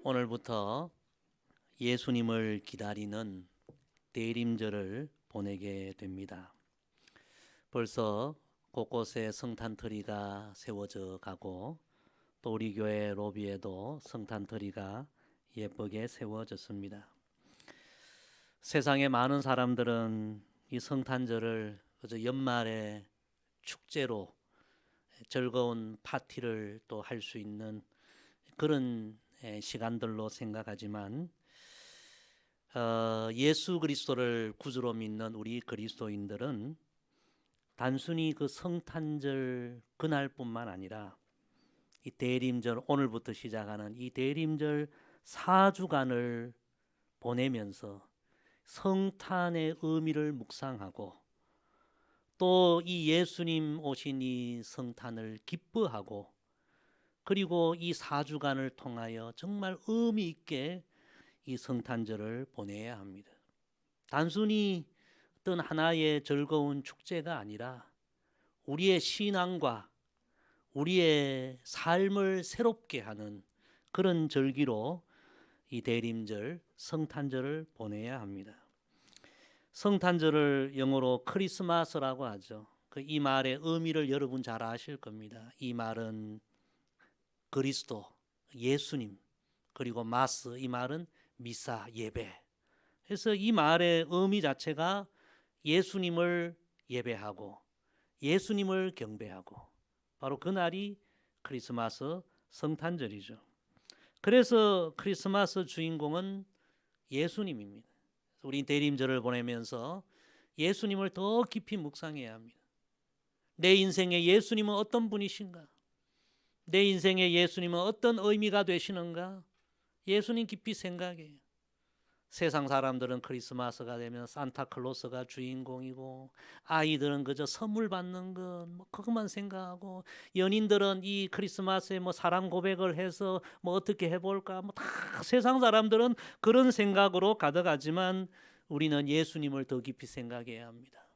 오늘부터 예수님을 기다리는 대림절을 보내게 됩니다. 벌써 곳곳에 성탄트리가 세워져 가고 또 우리 교회 로비에도 성탄트리가 예쁘게 세워졌습니다. 세상의 많은 사람들은 이 성탄절을 그저 연말의 축제로 즐거운 파티를 또 할 수 있는 그런 시간들로 생각하지만 예수 그리스도를 구주로 믿는 우리 그리스도인들은 단순히 그 성탄절 그날뿐만 아니라 이 대림절, 오늘부터 시작하는 이 대림절 4주간을 보내면서 성탄의 의미를 묵상하고 또 이 예수님 오신 이 성탄을 기뻐하고 그리고 이 4주간을 통하여 정말 의미 있게 이 성탄절을 보내야 합니다. 단순히 어떤 하나의 즐거운 축제가 아니라 우리의 신앙과 우리의 삶을 새롭게 하는 그런 절기로 이 대림절, 성탄절을 보내야 합니다. 성탄절을 영어로 크리스마스라고 하죠. 이 말의 의미를 여러분 잘 아실 겁니다. 이 말은 그리스도, 예수님, 그리고 마스, 이 말은 미사, 예배. 그래서 이 말의 의미 자체가 예수님을 예배하고 예수님을 경배하고 바로 그날이 크리스마스 성탄절이죠. 그래서 크리스마스 주인공은 예수님입니다. 우리 대림절을 보내면서 예수님을 더 깊이 묵상해야 합니다. 내 인생에 예수님은 어떤 분이신가? 내 인생에 예수님은 어떤 의미가 되시는가? 예수님 깊이 생각해요. 세상 사람들은 크리스마스가 되면 산타클로스가 주인공이고 아이들은 그저 선물 받는 것 그것만 생각하고 연인들은 이 크리스마스에 사랑 고백을 해서 어떻게 해볼까 다 세상 사람들은 그런 생각으로 가득하지만 우리는 예수님을 더 깊이 생각해야 합니다.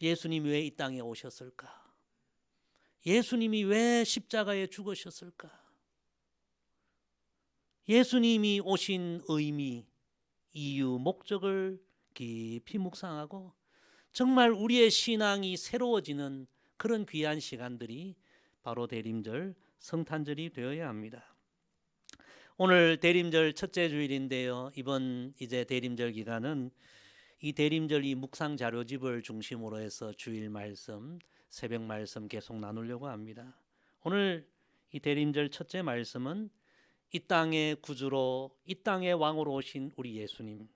예수님이 왜 이 땅에 오셨을까? 예수님이 왜 십자가에 죽으셨을까? 예수님이 오신 의미, 이유, 목적을 깊이 묵상하고 정말 우리의 신앙이 새로워지는 그런 귀한 시간들이 바로 대림절, 성탄절이 되어야 합니다. 오늘 대림절 첫째 주일인데요. 이번 이제 대림절 기간은 이 대림절 이 묵상 자료집을 중심으로 해서 주일 말씀, 새벽 말씀 계속 나누려고 합니다. 오늘 이 대림절 첫째 말씀은 이 땅의 구주로 이 땅의 왕으로 오신 우리 예수님,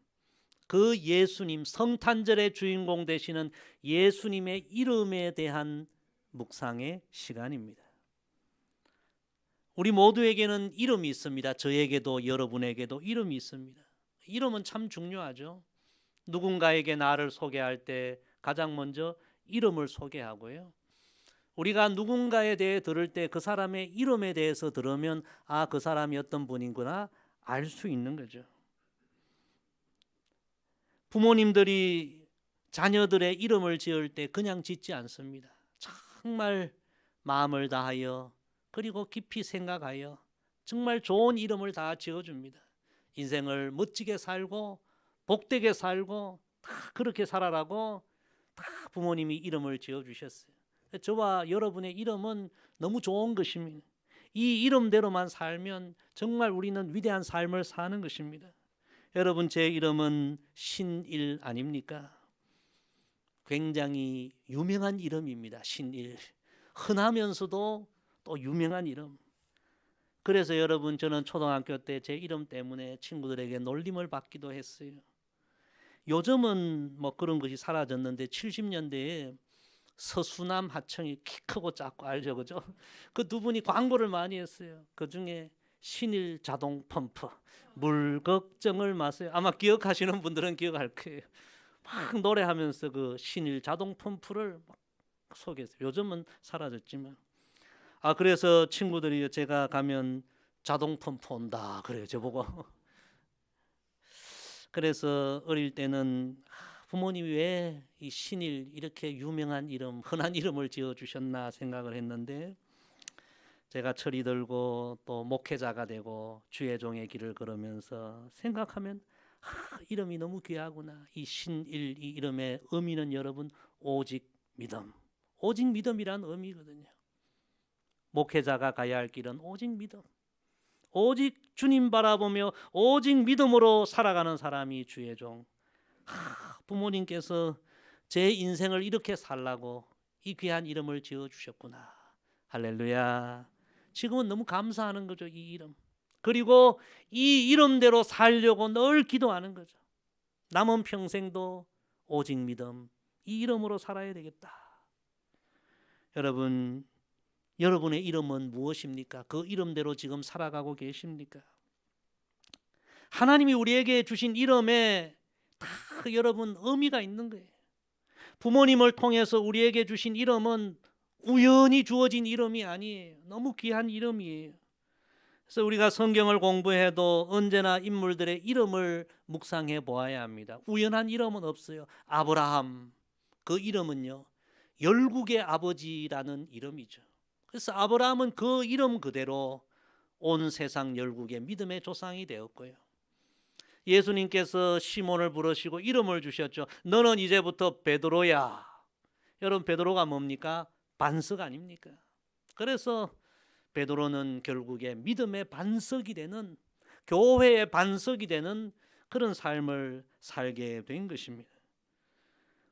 그 예수님 성탄절의 주인공 되시는 예수님의 이름에 대한 묵상의 시간입니다. 우리 모두에게는 이름이 있습니다. 저에게도 여러분에게도 이름이 있습니다. 이름은 참 중요하죠. 누군가에게 나를 소개할 때 가장 먼저 이름을 소개하고요. 우리가 누군가에 대해 들을 때 그 사람의 이름에 대해서 들으면 그 사람이 어떤 분이구나 알 수 있는 거죠. 부모님들이 자녀들의 이름을 지을 때 그냥 짓지 않습니다. 정말 마음을 다하여 그리고 깊이 생각하여 정말 좋은 이름을 다 지어줍니다. 인생을 멋지게 살고 복되게 살고 다 그렇게 살아라고 다 부모님이 이름을 지어주셨어요. 저와 여러분의 이름은 너무 좋은 것입니다. 이 이름대로만 살면 정말 우리는 위대한 삶을 사는 것입니다. 여러분, 제 이름은 신일 아닙니까? 굉장히 유명한 이름입니다. 신일. 흔하면서도 또 유명한 이름. 그래서 여러분, 저는 초등학교 때 제 이름 때문에 친구들에게 놀림을 받기도 했어요. 요즘은 그런 것이 사라졌는데 70년대에 서수남 하청이 키 크고 작고 알죠, 그죠? 그 두 분이 광고를 많이 했어요. 그 중에 신일 자동 펌프, 물 걱정을 마세요. 아마 기억하시는 분들은 기억할 거예요. 막 노래하면서 그 신일 자동 펌프를 막 소개했어요. 요즘은 사라졌지만. 그래서 친구들이 제가 가면 자동 펌프 온다 그래요 저보고. 그래서 어릴 때는 부모님이 왜 이 신일 이렇게 유명한 이름, 흔한 이름을 지어주셨나 생각을 했는데, 제가 철이 들고 또 목회자가 되고 주의 종의 길을 걸으면서 생각하면 이름이 너무 귀하구나. 이 신일, 이 이름의 의미는 여러분 오직 믿음, 오직 믿음이란 의미거든요. 목회자가 가야 할 길은 오직 믿음, 오직 주님 바라보며 오직 믿음으로 살아가는 사람이 주의 종. 부모님께서 제 인생을 이렇게 살라고 이 귀한 이름을 지어주셨구나. 할렐루야. 지금은 너무 감사하는 거죠, 이 이름. 그리고 이 이름대로 살려고 늘 기도하는 거죠. 남은 평생도 오직 믿음, 이 이름으로 살아야 되겠다. 여러분, 여러분의 이름은 무엇입니까? 그 이름대로 지금 살아가고 계십니까? 하나님이 우리에게 주신 이름에 다 여러분 의미가 있는 거예요. 부모님을 통해서 우리에게 주신 이름은 우연히 주어진 이름이 아니에요. 너무 귀한 이름이에요. 그래서 우리가 성경을 공부해도 언제나 인물들의 이름을 묵상해 보아야 합니다. 우연한 이름은 없어요. 아브라함, 그 이름은요, 열국의 아버지라는 이름이죠. 그래서 아브라함은 그 이름 그대로 온 세상 열국의 믿음의 조상이 되었고요. 예수님께서 시몬을 부르시고 이름을 주셨죠. 너는 이제부터 베드로야. 여러분, 베드로가 뭡니까? 반석 아닙니까? 그래서 베드로는 결국에 믿음의 반석이 되는, 교회의 반석이 되는 그런 삶을 살게 된 것입니다.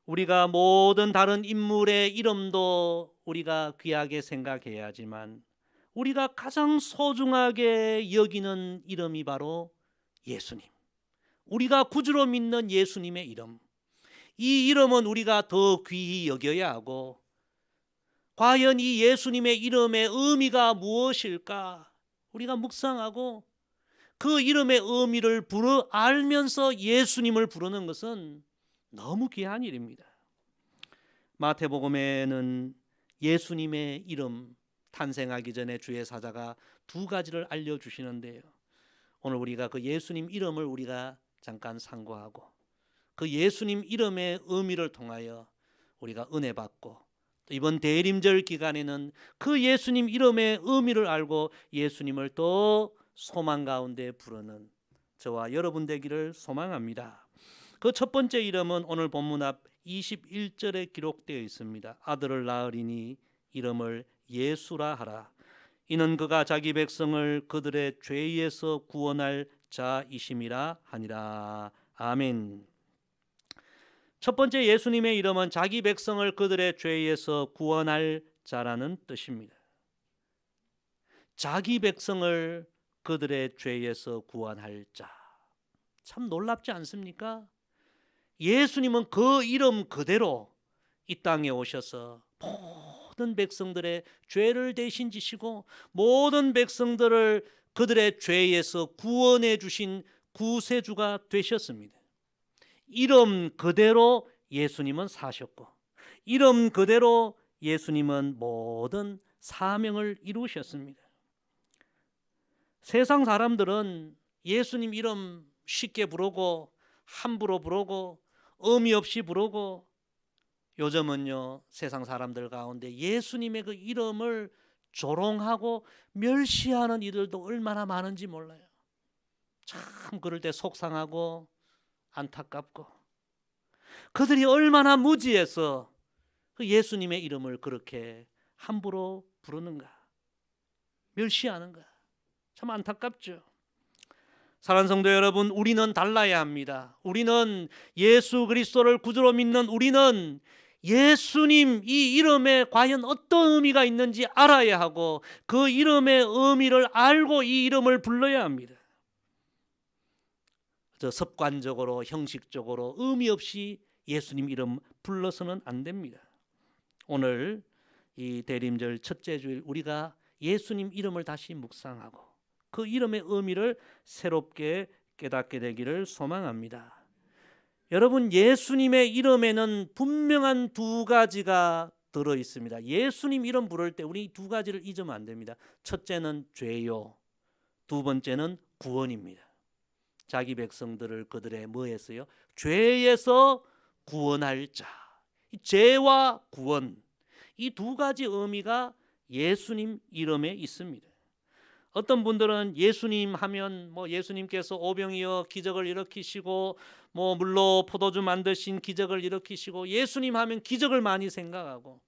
우리가 모든 다른 인물의 이름도 우리가 귀하게 생각해야 하지만 우리가 가장 소중하게 여기는 이름이 바로 예수님, 우리가 구주로 믿는 예수님의 이름. 이 이름은 우리가 더 귀히 여겨야 하고, 과연 이 예수님의 이름의 의미가 무엇일까? 우리가 묵상하고 그 이름의 의미를 알면서 예수님을 부르는 것은 너무 귀한 일입니다. 마태복음에는 예수님의 이름 탄생하기 전에 주의 사자가 두 가지를 알려주시는데요. 오늘 우리가 그 예수님 이름을 우리가 잠깐 상고하고 그 예수님 이름의 의미를 통하여 우리가 은혜 받고, 또 이번 대림절 기간에는 그 예수님 이름의 의미를 알고 예수님을 또 소망 가운데 부르는 저와 여러분 되기를 소망합니다. 그 첫 번째 이름은 오늘 본문 앞 21절에 기록되어 있습니다. 아들을 낳으리니 이름을 예수라 하라. 이는 그가 자기 백성을 그들의 죄에서 구원할 자이심이라 하니라. 아멘. 첫 번째 예수님의 이름은 자기 백성을 그들의 죄에서 구원할 자라는 뜻입니다. 자기 백성을 그들의 죄에서 구원할 자. 참 놀랍지 않습니까? 예수님은 그 이름 그대로 이 땅에 오셔서 모든 백성들의 죄를 대신 지시고 모든 백성들을 그들의 죄에서 구원해 주신 구세주가 되셨습니다. 이름 그대로 예수님은 사셨고, 이름 그대로 예수님은 모든 사명을 이루셨습니다. 세상 사람들은 예수님 이름 쉽게 부르고 함부로 부르고 의미 없이 부르고, 요즘은요 세상 사람들 가운데 예수님의 그 이름을 조롱하고 멸시하는 이들도 얼마나 많은지 몰라요. 참 그럴 때 속상하고 안타깝고, 그들이 얼마나 무지해서 그 예수님의 이름을 그렇게 함부로 부르는가, 멸시하는가, 참 안타깝죠. 사랑하는 성도 여러분, 우리는 달라야 합니다. 우리는 예수 그리스도를 구주로 믿는 우리는 예수님 이 이름에 과연 어떤 의미가 있는지 알아야 하고 그 이름의 의미를 알고 이 이름을 불러야 합니다. 습관적으로 형식적으로 의미 없이 예수님 이름 불러서는 안 됩니다. 오늘 이 대림절 첫째 주일 우리가 예수님 이름을 다시 묵상하고 그 이름의 의미를 새롭게 깨닫게 되기를 소망합니다. 여러분, 예수님의 이름에는 분명한 두 가지가 들어 있습니다. 예수님 이름 부를 때 우리 두 가지를 잊으면 안 됩니다. 첫째는 죄요, 두 번째는 구원입니다. 자기 백성들을 그들의 뭐에서요? 죄에서 구원할 자. 죄와 구원, 이 두 가지 의미가 예수님 이름에 있습니다. 어떤 분들은 예수님 하면 예수님께서 오병이어 기적을 일으키시고 물로 포도주 만드신 기적을 일으키시고 예수님 하면 기적을 많이 생각하고,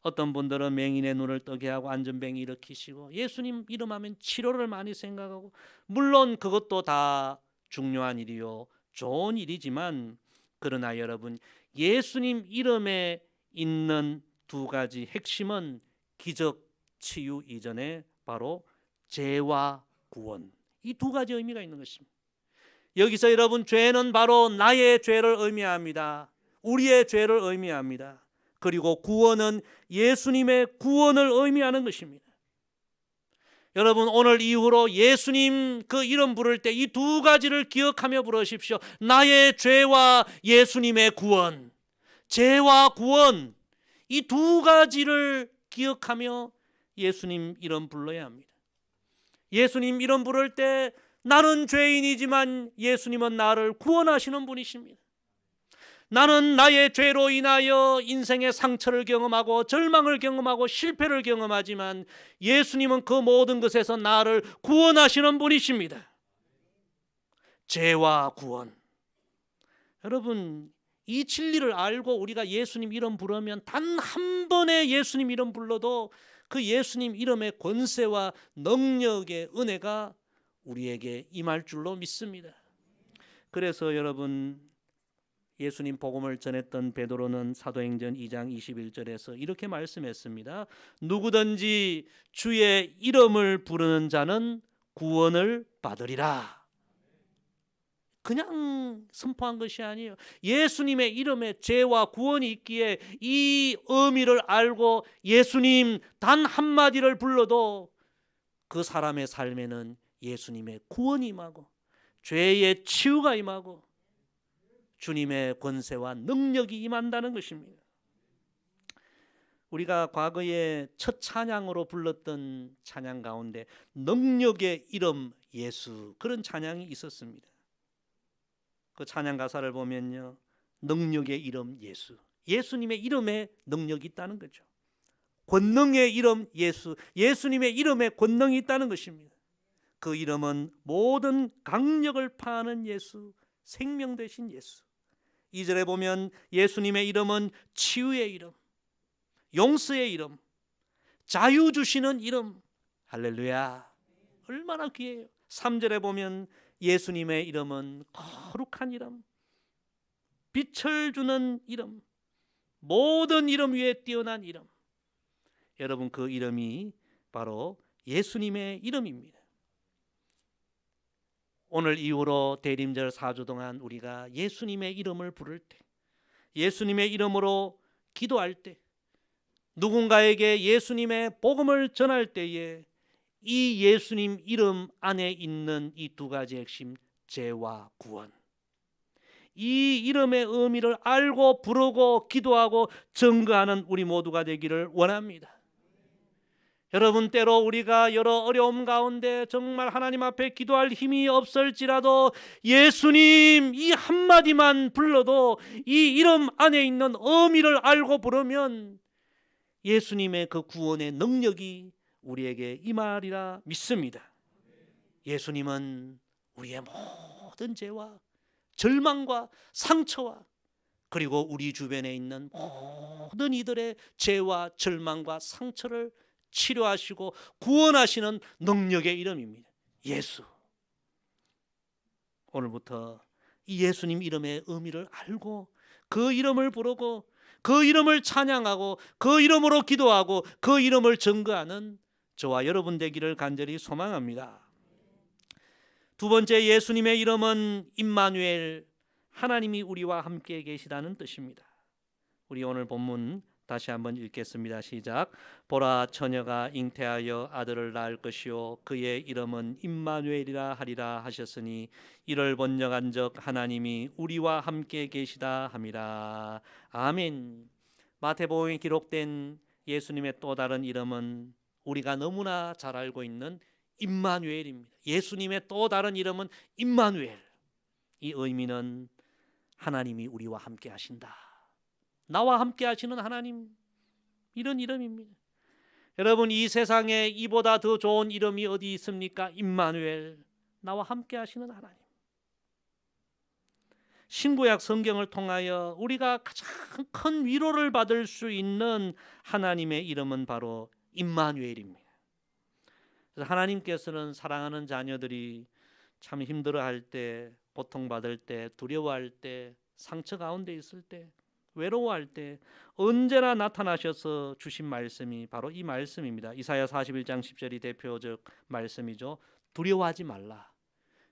어떤 분들은 맹인의 눈을 뜨게 하고 안전병이 일으키시고 예수님 이름 하면 치료를 많이 생각하고, 물론 그것도 다 중요한 일이요 좋은 일이지만, 그러나 여러분, 예수님 이름에 있는 두 가지 핵심은 기적 치유 이전에 바로 죄와 구원, 이 두 가지 의미가 있는 것입니다. 여기서 여러분, 죄는 바로 나의 죄를 의미합니다. 우리의 죄를 의미합니다. 그리고 구원은 예수님의 구원을 의미하는 것입니다. 여러분, 오늘 이후로 예수님 그 이름 부를 때 이 두 가지를 기억하며 부르십시오. 나의 죄와 예수님의 구원, 죄와 구원, 이 두 가지를 기억하며 예수님 이름 불러야 합니다. 예수님 이름 부를 때 나는 죄인이지만 예수님은 나를 구원하시는 분이십니다. 나는 나의 죄로 인하여 인생의 상처를 경험하고 절망을 경험하고 실패를 경험하지만 예수님은 그 모든 것에서 나를 구원하시는 분이십니다. 죄와 구원. 여러분, 이 진리를 알고 우리가 예수님 이름 부르면 단 한 번의 예수님 이름 불러도 그 예수님 이름의 권세와 능력의 은혜가 우리에게 임할 줄로 믿습니다. 그래서 여러분, 예수님 복음을 전했던 베드로는 사도행전 2장 21절에서 이렇게 말씀했습니다. 누구든지 주의 이름을 부르는 자는 구원을 받으리라. 그냥 선포한 것이 아니에요. 예수님의 이름에 죄와 구원이 있기에 이 의미를 알고 예수님 단 한마디를 불러도 그 사람의 삶에는 예수님의 구원이 임하고 죄의 치유가 임하고 주님의 권세와 능력이 임한다는 것입니다. 우리가 과거에 첫 찬양으로 불렀던 찬양 가운데 능력의 이름 예수, 그런 찬양이 있었습니다. 그 찬양 가사를 보면요, 능력의 이름 예수, 예수님의 이름에 능력이 있다는 거죠. 권능의 이름 예수, 예수님의 이름에 권능이 있다는 것입니다. 그 이름은 모든 강력을 파하는 예수, 생명 되신 예수. 2절에 보면 예수님의 이름은 치유의 이름, 용서의 이름, 자유 주시는 이름. 할렐루야, 얼마나 귀해요. 3절에 보면 예수님의 이름은 거룩한 이름, 빛을 주는 이름, 모든 이름 위에 뛰어난 이름. 여러분, 그 이름이 바로 예수님의 이름입니다. 오늘 이후로 대림절 4주 동안 우리가 예수님의 이름을 부를 때, 예수님의 이름으로 기도할 때, 누군가에게 예수님의 복음을 전할 때에 이 예수님 이름 안에 있는 이 두 가지 핵심, 죄와 구원, 이 이름의 의미를 알고 부르고 기도하고 증거하는 우리 모두가 되기를 원합니다. 여러분, 때로 우리가 여러 어려움 가운데 정말 하나님 앞에 기도할 힘이 없을지라도 예수님 이 한마디만 불러도 이 이름 안에 있는 의미를 알고 부르면 예수님의 그 구원의 능력이 우리에게 임하리라 믿습니다. 예수님은 우리의 모든 죄와 절망과 상처와 그리고 우리 주변에 있는 모든 이들의 죄와 절망과 상처를 치료하시고 구원하시는 능력의 이름입니다. 예수. 오늘부터 이 예수님 이름의 의미를 알고 그 이름을 부르고 그 이름을 찬양하고 그 이름으로 기도하고 그 이름을 증거하는 저와 여러분 되기를 간절히 소망합니다. 두 번째, 예수님의 이름은 임마누엘, 하나님이 우리와 함께 계시다는 뜻입니다. 우리 오늘 본문 다시 한번 읽겠습니다. 시작. 보라, 처녀가 잉태하여 아들을 낳을 것이요 그의 이름은 임마누엘이라 하리라 하셨으니 이를 번역한즉 하나님이 우리와 함께 계시다 함이라. 아멘. 마태복음에 기록된 예수님의 또 다른 이름은 우리가 너무나 잘 알고 있는 임마누엘입니다. 예수님의 또 다른 이름은 임마누엘. 이 의미는 하나님이 우리와 함께 하신다. 나와 함께 하시는 하나님, 이런 이름입니다. 여러분, 이 세상에 이보다 더 좋은 이름이 어디 있습니까? 임마누엘, 나와 함께 하시는 하나님. 신구약 성경을 통하여 우리가 가장 큰 위로를 받을 수 있는 하나님의 이름은 바로 임마누엘입니다. 그래서 하나님께서는 사랑하는 자녀들이 참 힘들어할 때, 고통받을 때, 두려워할 때, 상처 가운데 있을 때, 외로워할 때 언제나 나타나셔서 주신 말씀이 바로 이 말씀입니다. 이사야 41장 10절이 대표적 말씀이죠. 두려워하지 말라.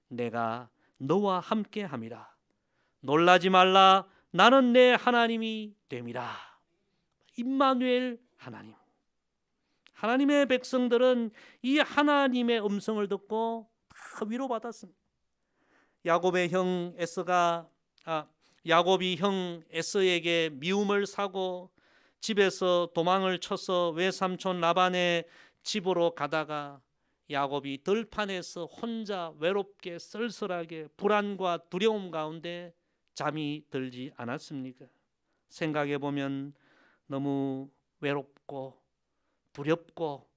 내가 너와 함께 함이라. 놀라지 말라. 나는 내 하나님이 됨이라. 임마누엘 하나님. 하나님의 백성들은 이 하나님의 음성을 듣고 다 위로받았습니다. 야곱이 형 에서에게 미움을 사고 집에서 도망을 쳐서 외삼촌 라반의 집으로 가다가 야곱이 들판에서 혼자 외롭게 쓸쓸하게 불안과 두려움 가운데 잠이 들지 않았습니까? 생각해 보면 너무 외롭고 두렵고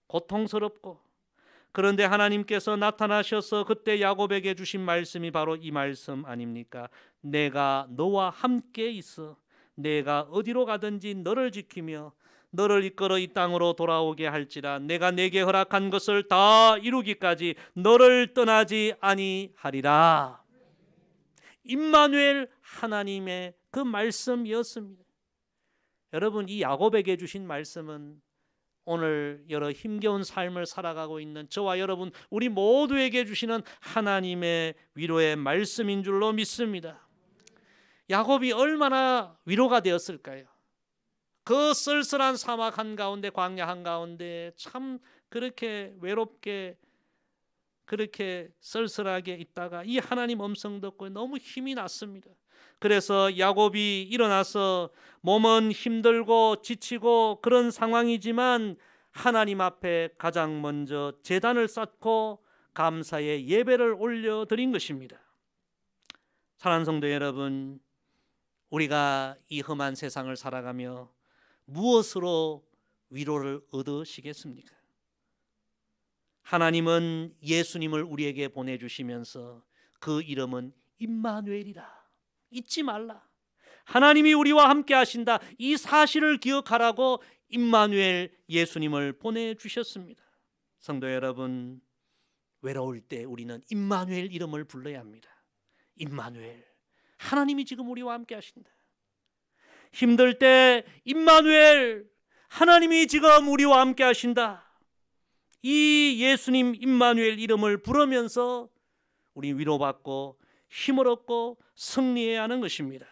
고통스럽고, 그런데 하나님께서 나타나셔서 그때 야곱에게 주신 말씀이 바로 이 말씀 아닙니까? 내가 너와 함께 있어. 내가 어디로 가든지 너를 지키며 너를 이끌어 이 땅으로 돌아오게 할지라. 내가 내게 허락한 것을 다 이루기까지 너를 떠나지 아니하리라. 임마누엘 하나님의 그 말씀이었습니다. 여러분, 이 야곱에게 주신 말씀은 오늘 여러 힘겨운 삶을 살아가고 있는 저와 여러분, 우리 모두에게 주시는 하나님의 위로의 말씀인 줄로 믿습니다. 야곱이 얼마나 위로가 되었을까요? 그 쓸쓸한 사막 한가운데, 광야 한가운데 참 그렇게 외롭게, 그렇게 쓸쓸하게 있다가 이 하나님 음성 듣고 너무 힘이 났습니다. 그래서 야곱이 일어나서 몸은 힘들고 지치고 그런 상황이지만 하나님 앞에 가장 먼저 제단을 쌓고 감사의 예배를 올려드린 것입니다. 사랑하는 성도 여러분, 우리가 이 험한 세상을 살아가며 무엇으로 위로를 얻으시겠습니까? 하나님은 예수님을 우리에게 보내주시면서 그 이름은 임마누엘이라. 잊지 말라. 하나님이 우리와 함께 하신다. 이 사실을 기억하라고 임마누엘 예수님을 보내주셨습니다. 성도 여러분, 외로울 때 우리는 임마누엘 이름을 불러야 합니다. 임마누엘, 하나님이 지금 우리와 함께 하신다. 힘들 때 임마누엘, 하나님이 지금 우리와 함께 하신다. 이 예수님 임마누엘 이름을 부르면서 우리 위로받고 힘을 얻고 승리해야 하는 것입니다.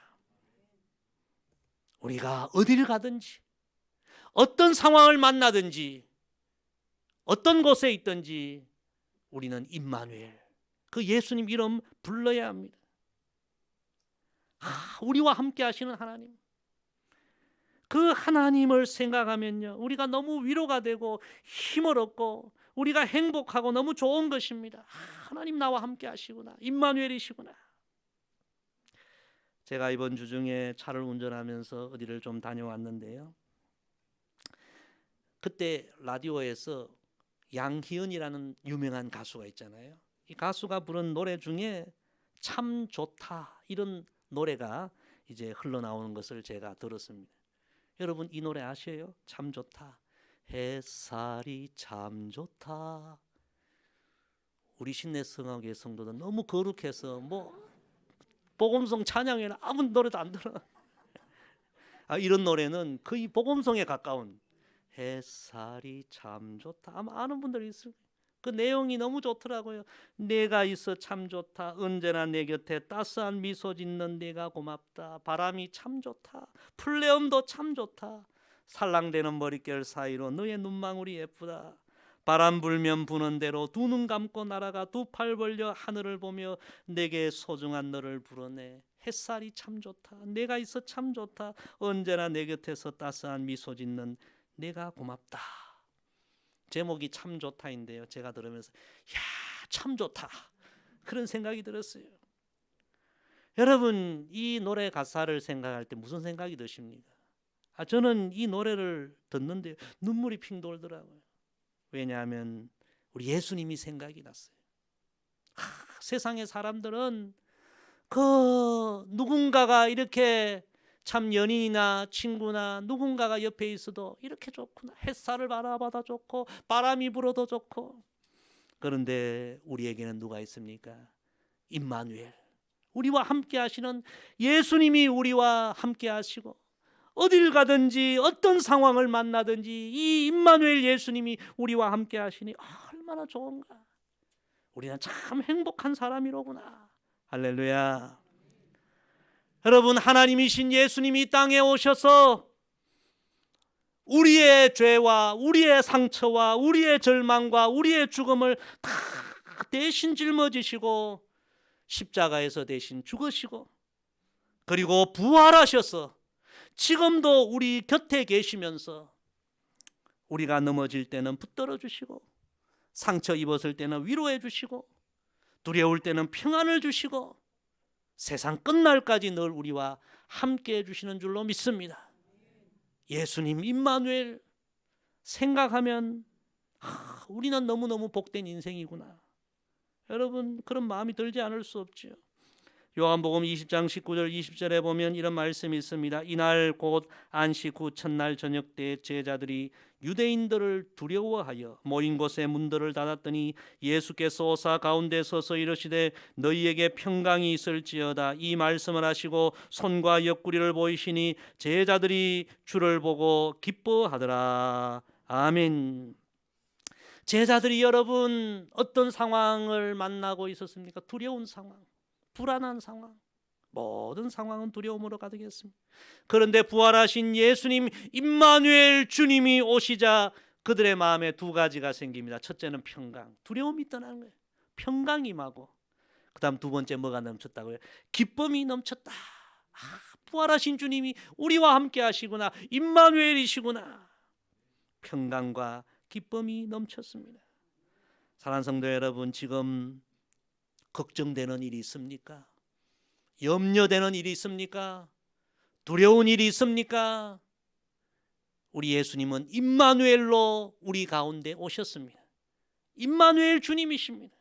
우리가 어디를 가든지, 어떤 상황을 만나든지, 어떤 곳에 있든지 우리는 임마누엘, 그 예수님 이름 불러야 합니다. 우리와 함께 하시는 하나님, 그 하나님을 생각하면요, 우리가 너무 위로가 되고 힘을 얻고 우리가 행복하고 너무 좋은 것입니다. 하나님 나와 함께 하시구나, 임마누엘이시구나. 제가 이번 주 중에 차를 운전하면서 어디를 좀 다녀왔는데요, 그때 라디오에서 양희은이라는 유명한 가수가 있잖아요. 이 가수가 부른 노래 중에 참 좋다, 이런 노래가 이제 흘러나오는 것을 제가 들었습니다. 여러분, 이 노래 아세요? 참 좋다, 햇살이 참 좋다. 우리 신내성학의 성도는 너무 거룩해서 복음성 찬양에는 아무 노래도 안 들어. 이런 노래는 거의 복음성에 가까운, 햇살이 참 좋다, 아마 아는 분들이 있을 거예요. 그 내용이 너무 좋더라고요. 내가 있어 참 좋다, 언제나 내 곁에 따스한 미소 짓는 내가 고맙다, 바람이 참 좋다, 풀레음도 참 좋다, 살랑대는 머릿결 사이로 너의 눈망울이 예쁘다, 바람 불면 부는 대로 두 눈 감고 날아가 두 팔 벌려 하늘을 보며 내게 소중한 너를 부르네. 햇살이 참 좋다, 내가 있어 참 좋다, 언제나 내 곁에서 따스한 미소 짓는 내가 고맙다. 제목이 참 좋다인데요. 제가 들으면서 야, 참 좋다. 그런 생각이 들었어요. 여러분, 이 노래 가사를 생각할 때 무슨 생각이 드십니까? 저는 이 노래를 듣는데 눈물이 핑 돌더라고요. 왜냐하면 우리 예수님이 생각이 났어요. 세상의 사람들은 그 누군가가 이렇게 참 연인이나 친구나 누군가가 옆에 있어도 이렇게 좋구나. 햇살을 바라봐도 좋고 바람이 불어도 좋고. 그런데 우리에게는 누가 있습니까? 임마누엘, 우리와 함께 하시는 예수님이 우리와 함께 하시고, 어딜 가든지 어떤 상황을 만나든지 이 임마누엘 예수님이 우리와 함께 하시니 얼마나 좋은가. 우리는 참 행복한 사람이로구나. 할렐루야. 여러분, 하나님이신 예수님이 이 땅에 오셔서 우리의 죄와 우리의 상처와 우리의 절망과 우리의 죽음을 다 대신 짊어지시고 십자가에서 대신 죽으시고, 그리고 부활하셔서 지금도 우리 곁에 계시면서 우리가 넘어질 때는 붙들어 주시고, 상처 입었을 때는 위로해 주시고, 두려울 때는 평안을 주시고, 세상 끝날까지 늘 우리와 함께 해주시는 줄로 믿습니다. 예수님 임마누엘 생각하면 우리는 너무너무 복된 인생이구나. 여러분, 그런 마음이 들지 않을 수 없죠. 요한복음 20장 19절 20절에 보면 이런 말씀이 있습니다. 이날 곧 안식 후 첫날 저녁 때 제자들이 유대인들을 두려워하여 모인 곳에 문들을 닫았더니 예수께서 오사 가운데 서서 이르시되 너희에게 평강이 있을지어다. 이 말씀을 하시고 손과 옆구리를 보이시니 제자들이 주를 보고 기뻐하더라. 아멘. 제자들이 여러분 어떤 상황을 만나고 있었습니까? 두려운 상황, 불안한 상황, 모든 상황은 두려움으로 가득했습니다. 그런데 부활하신 예수님 임마누엘 주님이 오시자 그들의 마음에 두 가지가 생깁니다. 첫째는 평강, 두려움이 떠나는 거예요. 평강이 임하고, 그 다음 두 번째 뭐가 넘쳤다고요? 기쁨이 넘쳤다. 부활하신 주님이 우리와 함께 하시구나, 임마누엘이시구나. 평강과 기쁨이 넘쳤습니다. 사랑하는 성도 여러분, 지금 걱정되는 일이 있습니까? 염려되는 일이 있습니까? 두려운 일이 있습니까? 우리 예수님은 임마누엘로 우리 가운데 오셨습니다. 임마누엘 주님이십니다.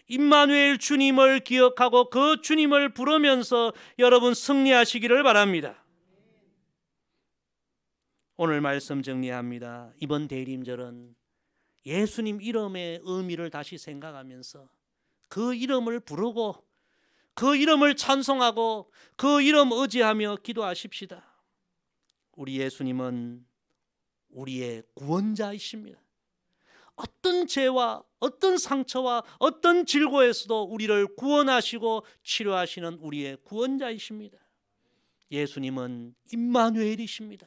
임마누엘 주님을 기억하고 그 주님을 부르면서 여러분 승리하시기를 바랍니다. 오늘 말씀 정리합니다. 이번 대림절은 예수님 이름의 의미를 다시 생각하면서 그 이름을 부르고 그 이름을 찬송하고 그 이름 의지하며 기도하십시다. 우리 예수님은 우리의 구원자이십니다. 어떤 죄와 어떤 상처와 어떤 질고에서도 우리를 구원하시고 치료하시는 우리의 구원자이십니다. 예수님은 임마누엘이십니다.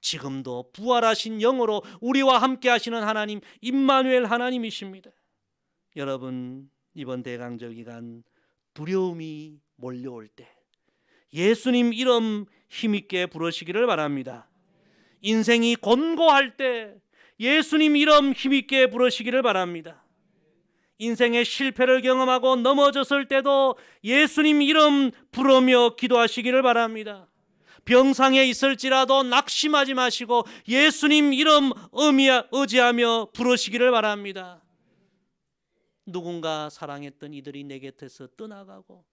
지금도 부활하신 영으로 우리와 함께 하시는 하나님 임마누엘 하나님이십니다. 여러분, 이번 대강절 기간 두려움이 몰려올 때 예수님 이름 힘있게 부르시기를 바랍니다. 인생이 곤고할 때 예수님 이름 힘있게 부르시기를 바랍니다. 인생의 실패를 경험하고 넘어졌을 때도 예수님 이름 부르며 기도하시기를 바랍니다. 병상에 있을지라도 낙심하지 마시고 예수님 이름 의지하며 부르시기를 바랍니다. 누군가 사랑했던 이들이 내 곁에서 떠나가고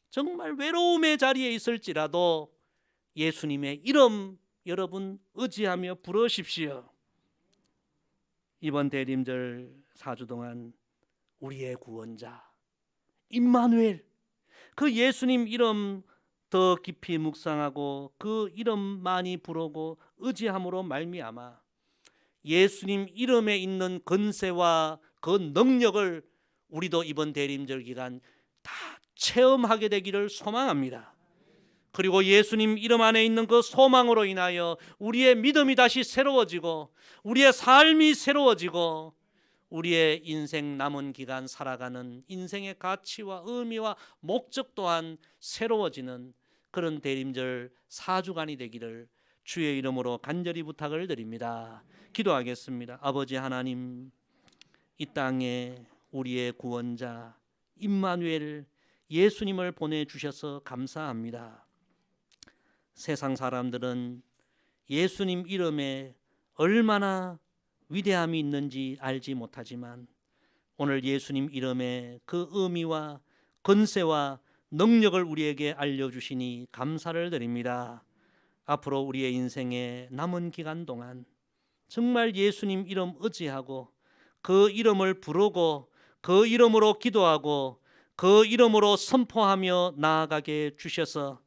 정말 외로움의 자리에 있을지라도 예수님의 이름 여러분 의지하며 부르십시오. 이번 대림절 4주 동안 우리의 구원자 임마누엘, 그 예수님 이름 더 깊이 묵상하고 그 이름 많이 부르고 의지함으로 말미암아 예수님 이름에 있는 권세와 그 능력을 우리도 이번 대림절 기간 다 체험하게 되기를 소망합니다. 그리고 예수님 이름 안에 있는 그 소망으로 인하여 우리의 믿음이 다시 새로워지고 우리의 삶이 새로워지고 우리의 인생 남은 기간 살아가는 인생의 가치와 의미와 목적 또한 새로워지는 그런 대림절 4주간이 되기를 주의 이름으로 간절히 부탁을 드립니다. 기도하겠습니다. 아버지 하나님, 이 땅에 우리의 구원자 임마누엘 예수님을 보내주셔서 감사합니다. 세상 사람들은 예수님 이름에 얼마나 위대함이 있는지 알지 못하지만 오늘 예수님 이름의 그 의미와 권세와 능력을 우리에게 알려주시니 감사를 드립니다. 앞으로 우리의 인생의 남은 기간 동안 정말 예수님 이름 의지하고 그 이름을 부르고 그 이름으로 기도하고 그 이름으로 선포하며 나아가게 주셔서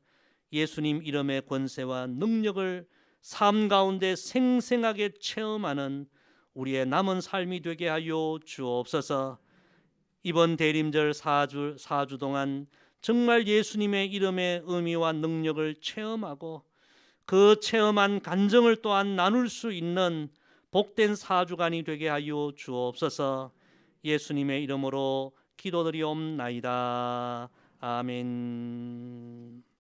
예수님 이름의 권세와 능력을 삶 가운데 생생하게 체험하는 우리의 남은 삶이 되게 하여 주옵소서. 이번 대림절 4주 동안 정말 예수님의 이름의 의미와 능력을 체험하고 그 체험한 간증을 또한 나눌 수 있는 복된 4주간이 되게 하여 주옵소서. 예수님의 이름으로 기도드리옵나이다. 아멘.